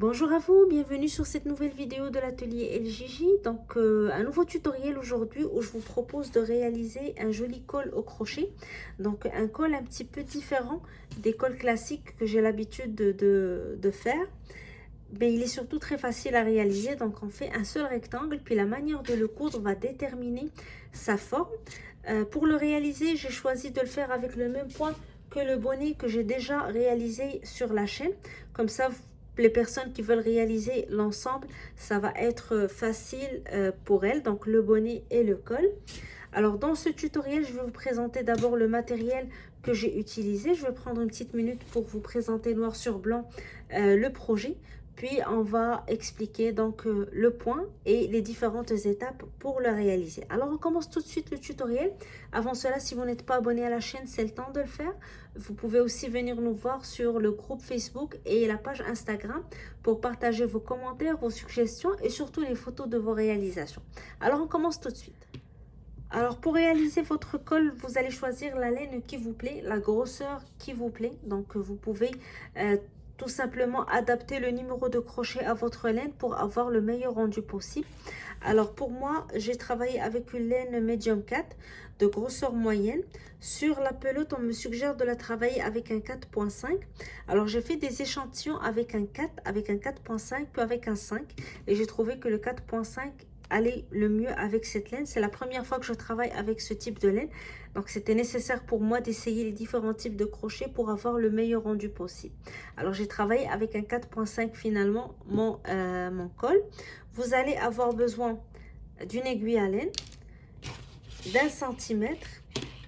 Bonjour à vous, bienvenue sur cette nouvelle vidéo de l'atelier LJJ. Donc un nouveau tutoriel aujourd'hui où je vous propose de réaliser un joli col au crochet. Donc un col un petit peu différent des cols classiques que j'ai l'habitude de faire. Mais il est surtout très facile à réaliser. Donc on fait un seul rectangle, puis la manière de le coudre va déterminer sa forme. Pour le réaliser, j'ai choisi de le faire avec le même point que le bonnet que j'ai déjà réalisé sur la chaîne. Comme ça, les personnes qui veulent réaliser l'ensemble, ça va être facile pour elles. Donc le bonnet et le col. Alors dans ce tutoriel, je vais vous présenter d'abord le matériel que j'ai utilisé. Je vais prendre une petite minute pour vous présenter noir sur blanc le projet. Puis on va expliquer donc le point et les différentes étapes pour le réaliser. Alors on commence tout de suite le tutoriel. Avant cela, si vous n'êtes pas abonné à la chaîne, c'est le temps de le faire. Vous pouvez aussi venir nous voir sur le groupe Facebook et la page Instagram pour partager vos commentaires, vos suggestions et surtout les photos de vos réalisations. Alors on commence tout de suite. Alors pour réaliser votre col, vous allez choisir la laine qui vous plaît, la grosseur qui vous plaît. Donc vous pouvez tout simplement adapter le numéro de crochet à votre laine pour avoir le meilleur rendu possible. Alors pour moi, j'ai travaillé avec une laine medium 4 de grosseur moyenne. Sur la pelote, on me suggère de la travailler avec un 4.5. Alors j'ai fait des échantillons avec un 4, avec un 4.5, puis avec un 5. Et j'ai trouvé que le 4.5 aller le mieux avec cette laine. C'est la première fois que je travaille avec ce type de laine. Donc, c'était nécessaire pour moi d'essayer les différents types de crochets pour avoir le meilleur rendu possible. Alors, j'ai travaillé avec un 4.5 finalement mon col. Vous allez avoir besoin d'une aiguille à laine, d'un centimètre,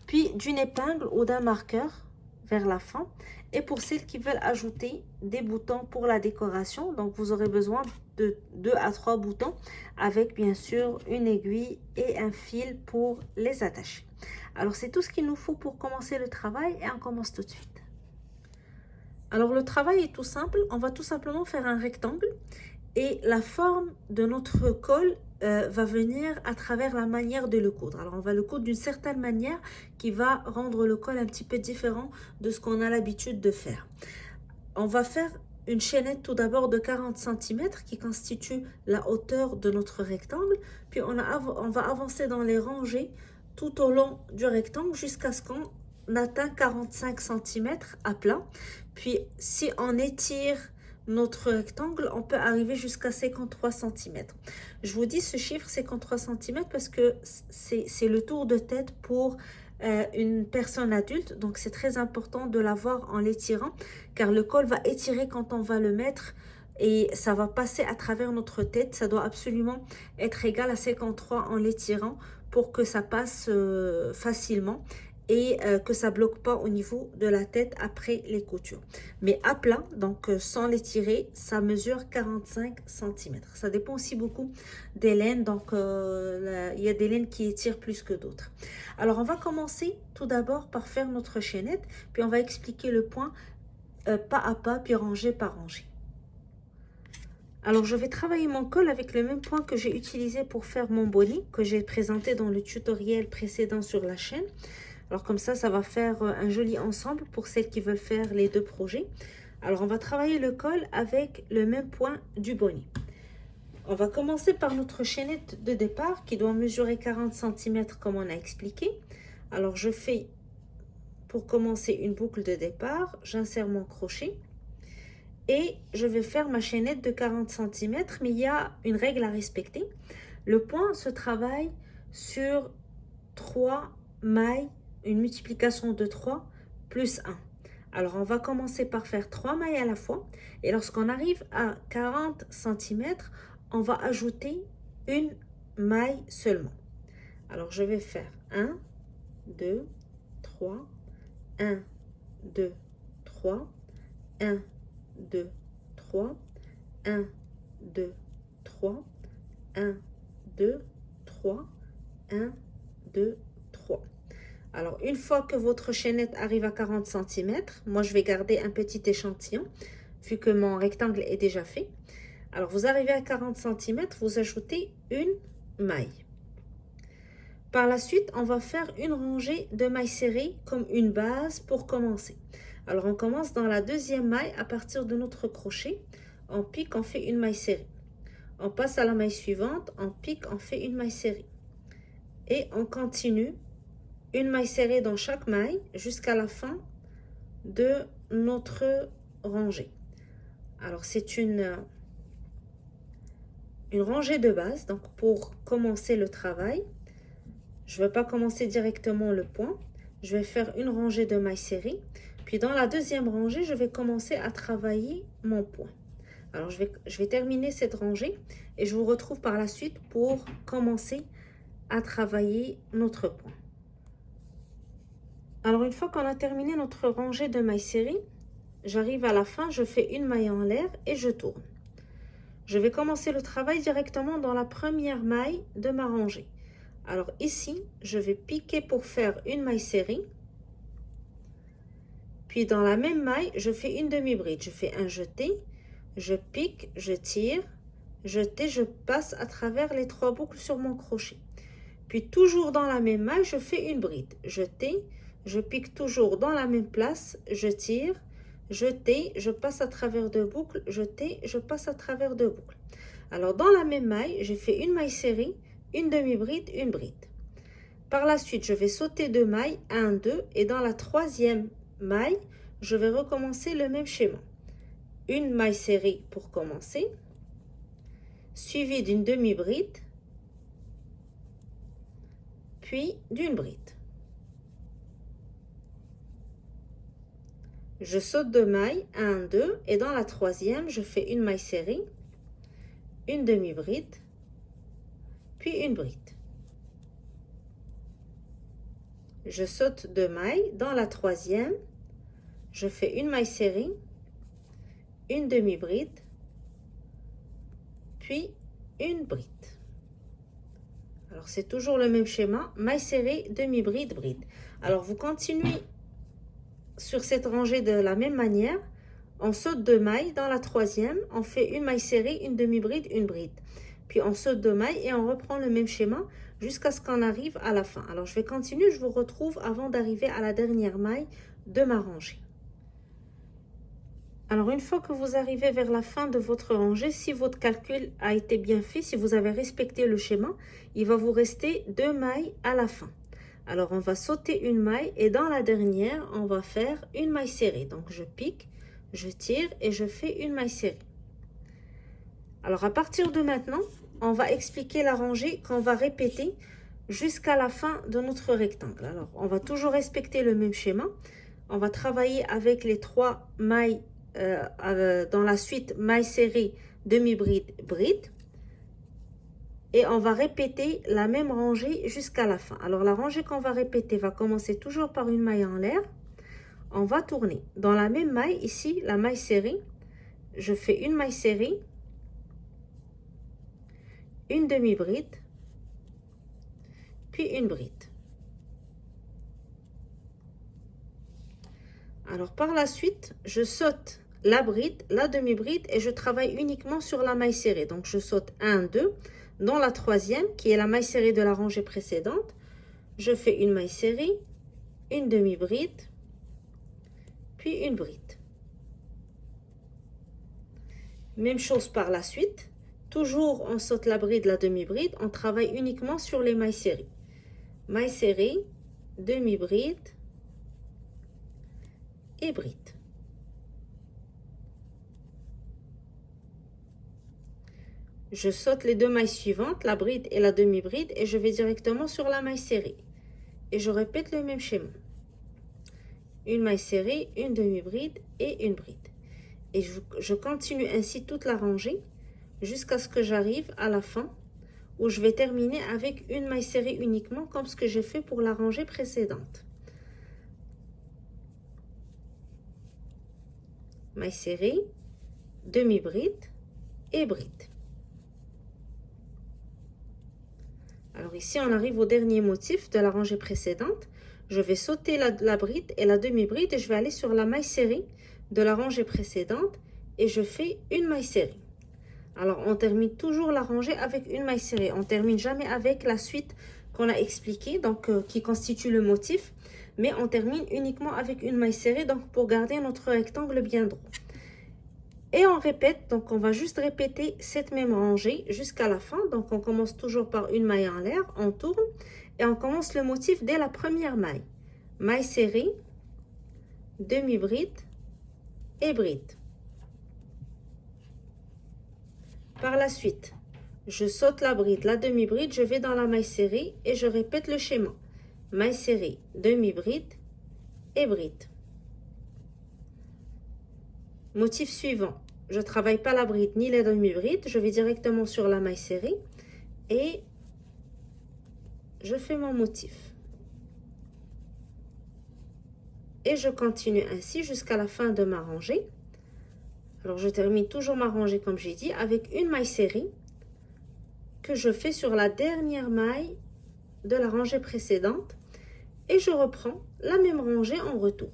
puis d'une épingle ou d'un marqueur vers la fin. Et pour celles qui veulent ajouter des boutons pour la décoration, donc vous aurez besoin de 2 à 3 boutons avec bien sûr une aiguille et un fil pour les attacher. Alors c'est tout ce qu'il nous faut pour commencer le travail et on commence tout de suite. Alors le travail est tout simple, on va tout simplement faire un rectangle et la forme de notre col va venir à travers la manière de le coudre. Alors on va le coudre d'une certaine manière qui va rendre le col un petit peu différent de ce qu'on a l'habitude de faire. On va faire une chaînette tout d'abord de 40 cm qui constitue la hauteur de notre rectangle. Puis on va avancer dans les rangées tout au long du rectangle jusqu'à ce qu'on atteint 45 cm à plat. Puis si on étire notre rectangle, on peut arriver jusqu'à 53 cm. Je vous dis ce chiffre 53 cm parce que c'est le tour de tête pour une personne adulte, donc c'est très important de l'avoir en l'étirant car le col va étirer quand on va le mettre et ça va passer à travers notre tête. Ça doit absolument être égal à 53 en l'étirant pour que ça passe facilement et que ça bloque pas au niveau de la tête après les coutures. Mais à plat, donc sans l'étirer, ça mesure 45 cm. Ça dépend aussi beaucoup des laines, donc il y a des laines qui étirent plus que d'autres. Alors on va commencer tout d'abord par faire notre chaînette, puis on va expliquer le point pas à pas, puis rangée par rangée. Alors je vais travailler mon col avec le même point que j'ai utilisé pour faire mon bonnet, que j'ai présenté dans le tutoriel précédent sur la chaîne. Alors comme ça va faire un joli ensemble pour celles qui veulent faire les deux projets. Alors on va travailler le col avec le même point du bonnet. On va commencer par notre chaînette de départ qui doit mesurer 40 cm comme on a expliqué. Alors je fais pour commencer une boucle de départ, j'insère mon crochet et je vais faire ma chaînette de 40 cm, mais il y a une règle à respecter. Le point se travaille sur 3 mailles, une multiplication de 3 plus 1. Alors on va commencer par faire 3 mailles à la fois et lorsqu'on arrive à 40 cm, on va ajouter une maille seulement. Alors je vais faire 1, 2, 3, 1, 2, 3, 1, 2, 3, 1, 2, 3, 1, 2, 3, 1, 2, 3. Alors, une fois que votre chaînette arrive à 40 cm, moi, je vais garder un petit échantillon, vu que mon rectangle est déjà fait. Alors, vous arrivez à 40 cm, vous ajoutez une maille. Par la suite, on va faire une rangée de mailles serrées comme une base pour commencer. Alors, on commence dans la deuxième maille à partir de notre crochet. on pique, on fait une maille serrée. On passe à la maille suivante, on pique, on fait une maille serrée. Et on continue une maille serrée dans chaque maille jusqu'à la fin de notre rangée. Alors c'est une rangée de base. Donc pour commencer le travail, je ne vais pas commencer directement le point. Je vais faire une rangée de mailles serrées. Puis dans la deuxième rangée, je vais commencer à travailler mon point. Alors je vais terminer cette rangée et je vous retrouve par la suite pour commencer à travailler notre point. Alors une fois qu'on a terminé notre rangée de mailles serrées, j'arrive à la fin, je fais une maille en l'air et je tourne. Je vais commencer le travail directement dans la première maille de ma rangée. Alors ici, je vais piquer pour faire une maille serrée. Puis dans la même maille, je fais une demi-bride. Je fais un jeté, je pique, je tire, jeté, je passe à travers les 3 boucles sur mon crochet. Puis toujours dans la même maille, je fais une bride. Jeté, je pique toujours dans la même place, je tire, jeté, je passe à travers 2 boucles, jeté, je passe à travers 2 boucles. Alors dans la même maille, j'ai fait une maille serrée, une demi-bride, une bride. Par la suite, je vais sauter 2 mailles, 1, 2, et dans la troisième maille, je vais recommencer le même schéma. Une maille serrée pour commencer, suivie d'une demi-bride, puis d'une bride. Je saute 2 mailles, 1, 2, et dans la troisième, je fais une maille serrée, une demi-bride, puis une bride. Je saute 2 mailles, dans la troisième, je fais une maille serrée, une demi-bride, puis une bride. Alors c'est toujours le même schéma, maille serrée, demi-bride, bride. Alors vous continuez sur cette rangée de la même manière. On saute 2 mailles, dans la troisième, on fait une maille serrée, une demi-bride, une bride. Puis on saute 2 mailles et on reprend le même schéma jusqu'à ce qu'on arrive à la fin. Alors je vais continuer, je vous retrouve avant d'arriver à la dernière maille de ma rangée. Alors une fois que vous arrivez vers la fin de votre rangée, si votre calcul a été bien fait, si vous avez respecté le schéma, il va vous rester 2 mailles à la fin. Alors on va sauter une maille et dans la dernière, on va faire une maille serrée. Donc je pique, je tire et je fais une maille serrée. Alors à partir de maintenant, on va expliquer la rangée qu'on va répéter jusqu'à la fin de notre rectangle. Alors on va toujours respecter le même schéma. On va travailler avec les 3 mailles dans la suite maille serrée, demi-bride, bride. Et on va répéter la même rangée jusqu'à la fin. Alors la rangée qu'on va répéter va commencer toujours par une maille en l'air. On va tourner. Dans la même maille, ici, la maille serrée, je fais une maille serrée, une demi-bride, puis une bride. Alors par la suite, je saute la bride, la demi-bride et je travaille uniquement sur la maille serrée. Donc je saute 1, 2. Dans la troisième, qui est la maille serrée de la rangée précédente, je fais une maille serrée, une demi-bride, puis une bride. Même chose par la suite. Toujours, on saute la bride, la demi-bride. On travaille uniquement sur les mailles serrées. Maille serrée, demi-bride et bride. Je saute les 2 mailles suivantes, la bride et la demi-bride, et je vais directement sur la maille serrée. Et je répète le même schéma. Une maille serrée, une demi-bride et une bride. Et je continue ainsi toute la rangée jusqu'à ce que j'arrive à la fin où je vais terminer avec une maille serrée uniquement comme ce que j'ai fait pour la rangée précédente. Maille serrée, demi-bride et bride. Alors ici, on arrive au dernier motif de la rangée précédente. Je vais sauter la bride et la demi-bride et je vais aller sur la maille serrée de la rangée précédente et je fais une maille serrée. Alors, on termine toujours la rangée avec une maille serrée. On ne termine jamais avec la suite qu'on a expliquée, donc qui constitue le motif. Mais on termine uniquement avec une maille serrée, donc pour garder notre rectangle bien droit. Et on répète, donc on va juste répéter cette même rangée jusqu'à la fin. Donc on commence toujours par une maille en l'air, on tourne et on commence le motif dès la première maille. Maille serrée, demi-bride et bride. Par la suite, je saute la bride, la demi-bride, je vais dans la maille serrée et je répète le schéma. Maille serrée, demi-bride et bride. Motif suivant, je ne travaille pas la bride ni la demi-bride, je vais directement sur la maille serrée et je fais mon motif. Et je continue ainsi jusqu'à la fin de ma rangée. Alors je termine toujours ma rangée comme j'ai dit avec une maille serrée que je fais sur la dernière maille de la rangée précédente et je reprends la même rangée en retour.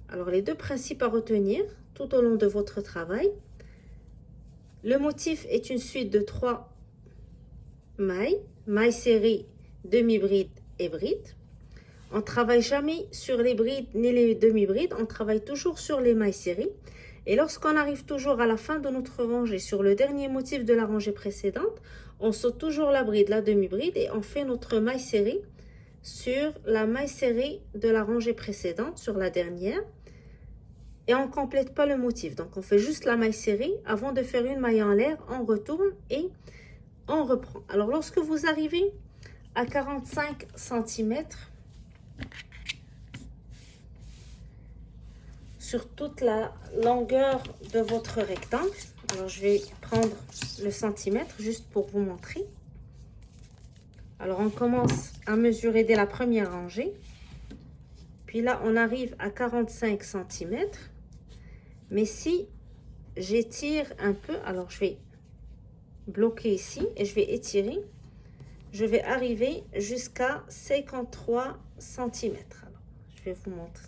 Alors les deux principes à retenir tout au long de votre travail. Le motif est une suite de 3 mailles, maille serrée, demi-bride et bride. On ne travaille jamais sur les brides ni les demi-brides, on travaille toujours sur les mailles serrées. Et lorsqu'on arrive toujours à la fin de notre rangée, sur le dernier motif de la rangée précédente, on saute toujours la bride, la demi-bride et on fait notre maille serrée sur la maille serrée de la rangée précédente, sur la dernière. Et on ne complète pas le motif. Donc on fait juste la maille serrée avant de faire une maille en l'air, on retourne et on reprend. Alors lorsque vous arrivez à 45 cm, sur toute la longueur de votre rectangle, alors je vais prendre le centimètre juste pour vous montrer. Alors on commence à mesurer dès la première rangée, puis là on arrive à 45 cm, mais si j'étire un peu, alors je vais bloquer ici et je vais étirer, je vais arriver jusqu'à 53 cm. Alors, je vais vous montrer.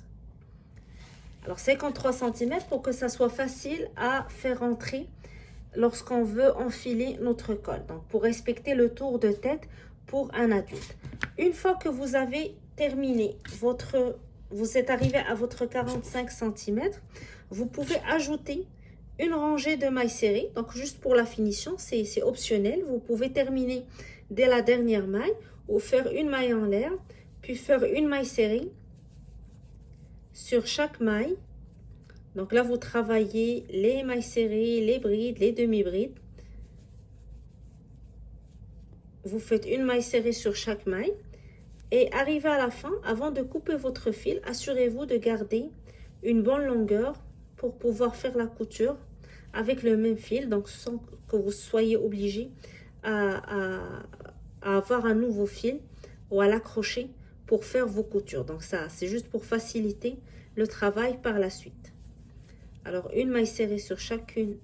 Alors 53 cm pour que ça soit facile à faire entrer lorsqu'on veut enfiler notre col. Donc pour respecter le tour de tête pour un adulte. Une fois que vous avez terminé vous êtes arrivé à votre 45 cm, vous pouvez ajouter une rangée de mailles serrées. Donc juste pour la finition, c'est optionnel. Vous pouvez terminer dès la dernière maille ou faire une maille en l'air, puis faire une maille serrée sur chaque maille. Donc là, vous travaillez les mailles serrées, les brides, les demi-brides. Vous faites une maille serrée sur chaque maille. Et arrivé à la fin, avant de couper votre fil, assurez-vous de garder une bonne longueur pour pouvoir faire la couture avec le même fil. Donc sans que vous soyez obligé à avoir un nouveau fil ou à l'accrocher pour faire vos coutures. Donc ça, c'est juste pour faciliter le travail par la suite. Alors une maille serrée sur chacune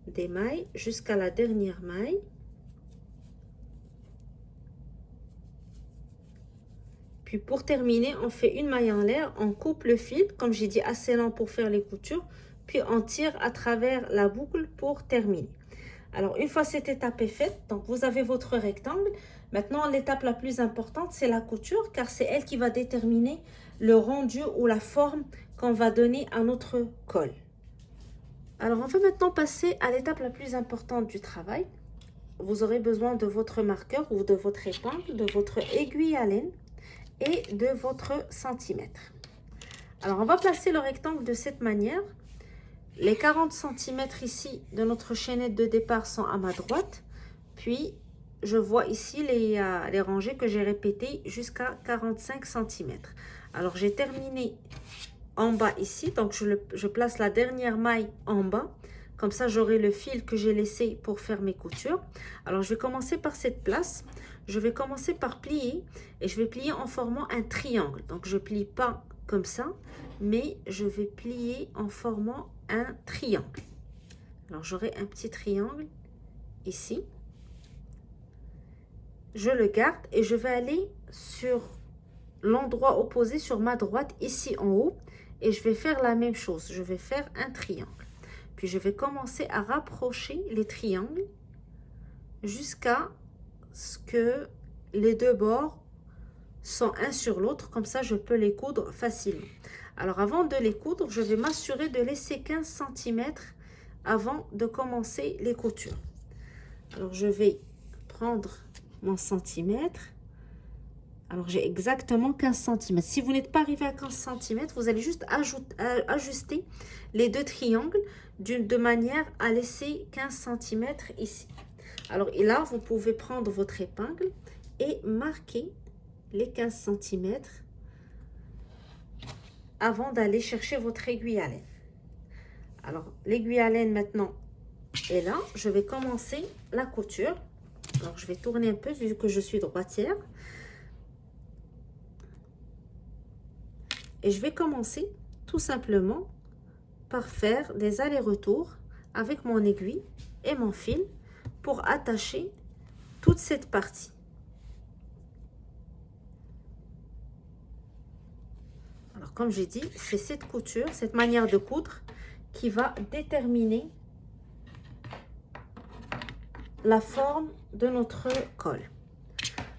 des mailles jusqu'à la dernière maille. Puis pour terminer, on fait une maille en l'air, on coupe le fil, comme j'ai dit, assez lent pour faire les coutures, puis on tire à travers la boucle pour terminer. Alors une fois cette étape est faite, donc vous avez votre rectangle. Maintenant l'étape la plus importante, c'est la couture, car c'est elle qui va déterminer le rendu ou la forme qu'on va donner à notre col. Alors on va maintenant passer à l'étape la plus importante du travail. Vous aurez besoin de votre marqueur ou de votre épingle, de votre aiguille à laine et de votre centimètre. Alors on va placer le rectangle de cette manière. Les 40 cm ici de notre chaînette de départ sont à ma droite, puis je vois ici les rangées que j'ai répétées jusqu'à 45 cm. Alors j'ai terminé en bas ici, donc je place la dernière maille en bas, comme ça j'aurai le fil que j'ai laissé pour faire mes coutures. Alors je vais commencer par cette place, je vais commencer par plier et je vais plier en formant un triangle. Donc je plie pas comme ça, mais je vais plier en formant un triangle. Alors j'aurai un petit triangle ici, je le garde et je vais aller sur l'endroit opposé, sur ma droite ici en haut, et je vais faire la même chose. Je vais faire un triangle, puis je vais commencer à rapprocher les triangles jusqu'à ce que les deux bords sont un sur l'autre, comme ça je peux les coudre facilement. Alors avant de les coudre, je vais m'assurer de laisser 15 cm avant de commencer les coutures. Alors je vais prendre mon centimètre. Alors j'ai exactement 15 cm. Si vous n'êtes pas arrivé à 15 cm, vous allez juste ajuster les deux triangles de manière à laisser 15 cm ici. Alors et là, vous pouvez prendre votre épingle et marquer les 15 cm avant d'aller chercher votre aiguille à laine. Alors l'aiguille à laine maintenant est là. Je vais commencer la couture. Alors je vais tourner un peu vu que je suis droitière. Et je vais commencer tout simplement par faire des allers-retours avec mon aiguille et mon fil pour attacher toute cette partie. Alors comme j'ai dit, c'est cette couture, cette manière de coudre qui va déterminer la forme de notre col.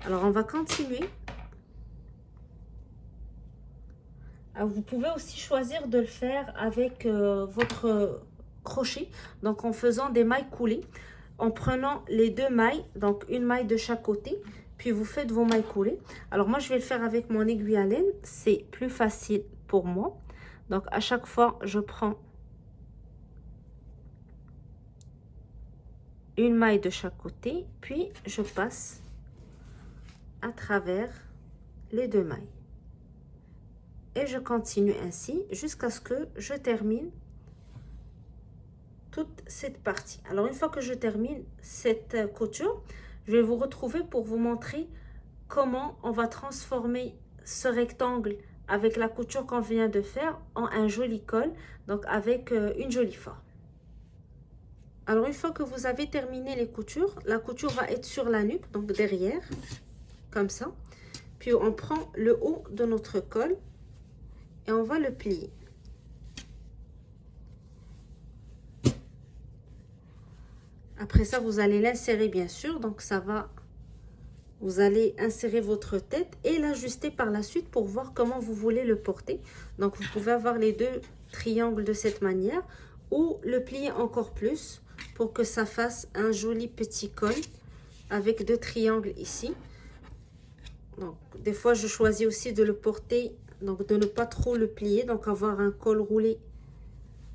Alors on va continuer. Vous pouvez aussi choisir de le faire avec votre crochet, donc en faisant des mailles coulées, en prenant les deux mailles, donc une maille de chaque côté, puis vous faites vos mailles coulées. Alors moi je vais le faire avec mon aiguille à laine, c'est plus facile pour moi. Donc à chaque fois je prends une maille de chaque côté, puis je passe à travers les deux mailles. Et je continue ainsi jusqu'à ce que je termine toute cette partie. Alors une fois que je termine cette couture, je vais vous retrouver pour vous montrer comment on va transformer ce rectangle avec la couture qu'on vient de faire en un joli col, donc avec une jolie forme. Alors une fois que vous avez terminé les coutures, la couture va être sur la nuque, donc derrière, comme ça. Puis on prend le haut de notre col et on va le plier. Après ça, vous allez l'insérer bien sûr. Donc ça va, vous allez insérer votre tête et l'ajuster par la suite pour voir comment vous voulez le porter. Donc vous pouvez avoir les deux triangles de cette manière ou le plier encore plus pour que ça fasse un joli petit col avec deux triangles ici. Donc des fois je choisis aussi de le porter, donc de ne pas trop le plier, donc avoir un col roulé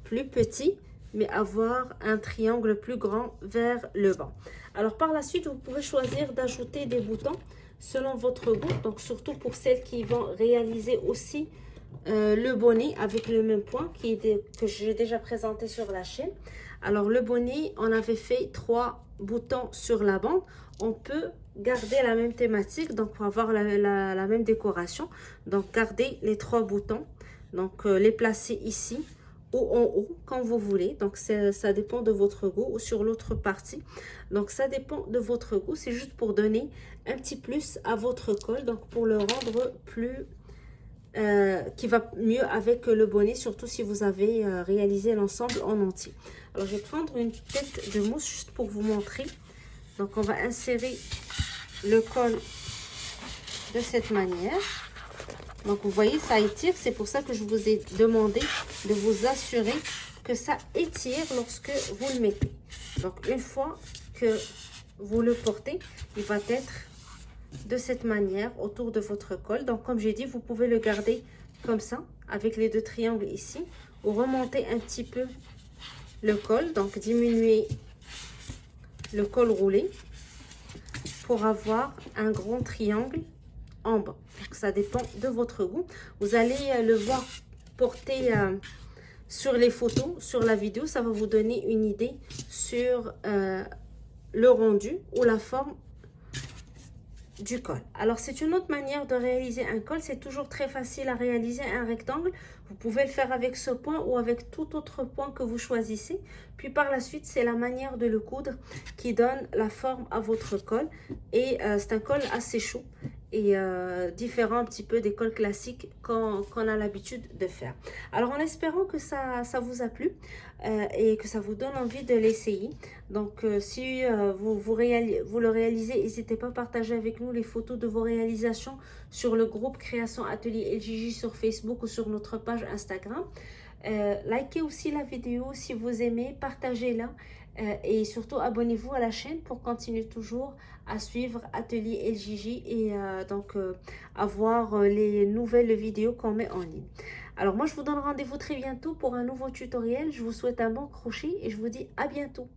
plus petit mais avoir un triangle plus grand vers le bas. Alors par la suite vous pouvez choisir d'ajouter des boutons selon votre goût, donc surtout pour celles qui vont réaliser aussi le bonnet avec le même point que j'ai déjà présenté sur la chaîne. Alors le bonnet, on avait fait 3 boutons sur la bande. On peut garder la même thématique, donc pour avoir la même décoration. Donc garder les 3 boutons, donc les placer ici ou en haut quand vous voulez. Donc ça dépend de votre goût, ou sur l'autre partie. Donc ça dépend de votre goût, c'est juste pour donner un petit plus à votre col, donc pour le rendre plus qui va mieux avec le bonnet, surtout si vous avez réalisé l'ensemble en entier. Alors je vais prendre une tête de mousse juste pour vous montrer. Donc on va insérer le col de cette manière. Donc vous voyez, ça étire, c'est pour ça que je vous ai demandé de vous assurer que ça étire lorsque vous le mettez. Donc une fois que vous le portez, il va être de cette manière autour de votre col. Donc comme j'ai dit, vous pouvez le garder comme ça avec les deux triangles ici, ou remonter un petit peu le col, donc diminuer le col roulé pour avoir un grand triangle en bas. Donc ça dépend de votre goût. Vous allez le voir porter sur les photos, sur la vidéo, ça va vous donner une idée sur le rendu ou la forme du col. Alors c'est une autre manière de réaliser un col, c'est toujours très facile à réaliser un rectangle. Vous pouvez le faire avec ce point ou avec tout autre point que vous choisissez. Puis par la suite, c'est la manière de le coudre qui donne la forme à votre col. Et c'est un col assez chaud et différent un petit peu des cols classiques qu'on a l'habitude de faire. Alors en espérant que ça vous a plu et que ça vous donne envie de l'essayer. Donc si vous le réalisez, n'hésitez pas à partager avec nous les photos de vos réalisations sur le groupe Création Atelier LJJ sur Facebook ou sur notre page Instagram. Likez aussi la vidéo si vous aimez, partagez-la et surtout abonnez-vous à la chaîne pour continuer toujours à suivre Atelier LJJ et à voir les nouvelles vidéos qu'on met en ligne. Alors moi je vous donne rendez-vous très bientôt pour un nouveau tutoriel. Je vous souhaite un bon crochet et je vous dis à bientôt.